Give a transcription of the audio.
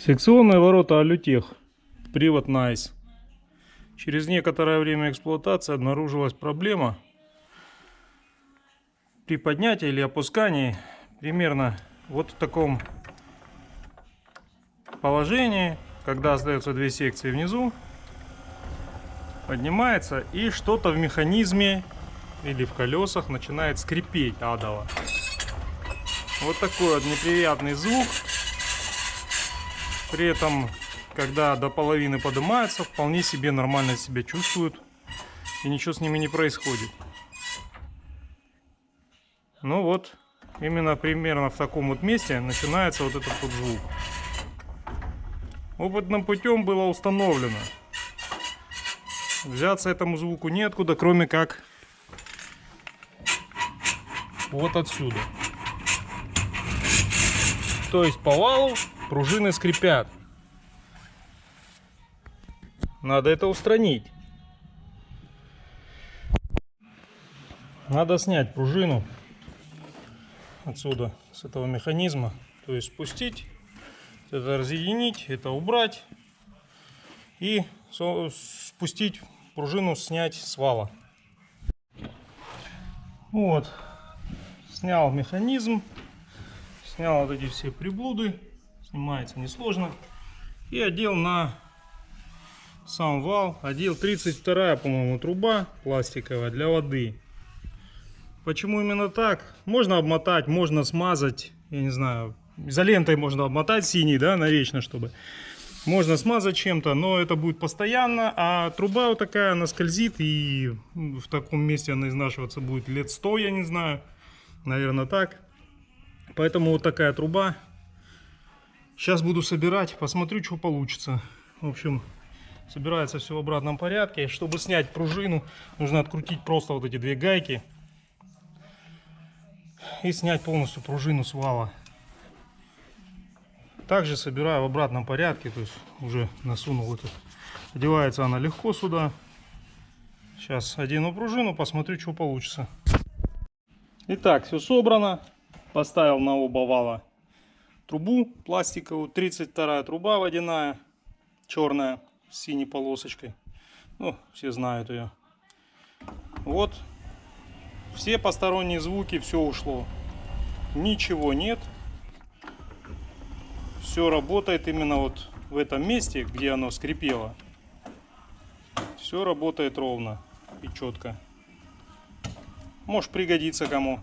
Секционные ворота Алютех. Привод Nice. Через некоторое время эксплуатации обнаружилась проблема при поднятии или опускании примерно вот в таком положении, когда остаются две секции внизу, поднимается и что-то в механизме или в колесах начинает скрипеть адово. Вот такой вот неприятный звук. При этом, когда до половины поднимается, вполне себе нормально себя чувствуют и ничего с ними не происходит. Ну вот, именно примерно в таком вот месте начинается вот этот вот звук. Опытным путем было установлено. Взяться этому звуку неоткуда, кроме как вот отсюда. То есть по валу пружины скрипят. Надо это устранить. Надо снять пружину отсюда, с этого механизма. То есть спустить, это разъединить, это убрать. И спустить пружину, снять с вала. Вот. Снял механизм. Снял вот эти все приблуды. Снимается несложно. И одел на сам вал. Одел 32-я, по-моему, труба пластиковая для воды. Почему именно так? Можно обмотать, можно смазать. Я не знаю. Изолентой можно обмотать синий, да, навечно, чтобы. Можно смазать чем-то, но это будет постоянно. А труба вот такая, она скользит. И в таком месте она изнашиваться будет лет 100, я не знаю. Наверное, так. Поэтому вот такая труба. Сейчас буду собирать, посмотрю, что получится. В общем, собирается все в обратном порядке. Чтобы снять пружину, нужно открутить просто вот эти две гайки. И снять полностью пружину с вала. Также собираю в обратном порядке. То есть уже насунул это. Одевается она легко сюда. Сейчас одену пружину, посмотрю, что получится. Итак, все собрано. Поставил на оба вала трубу пластиковую. 32-я труба водяная, черная, с синей полосочкой. Ну, все знают ее. Вот. Все посторонние звуки, все ушло. Ничего нет. Все работает именно вот в этом месте, где оно скрипело. Все работает ровно и четко. Может пригодится кому.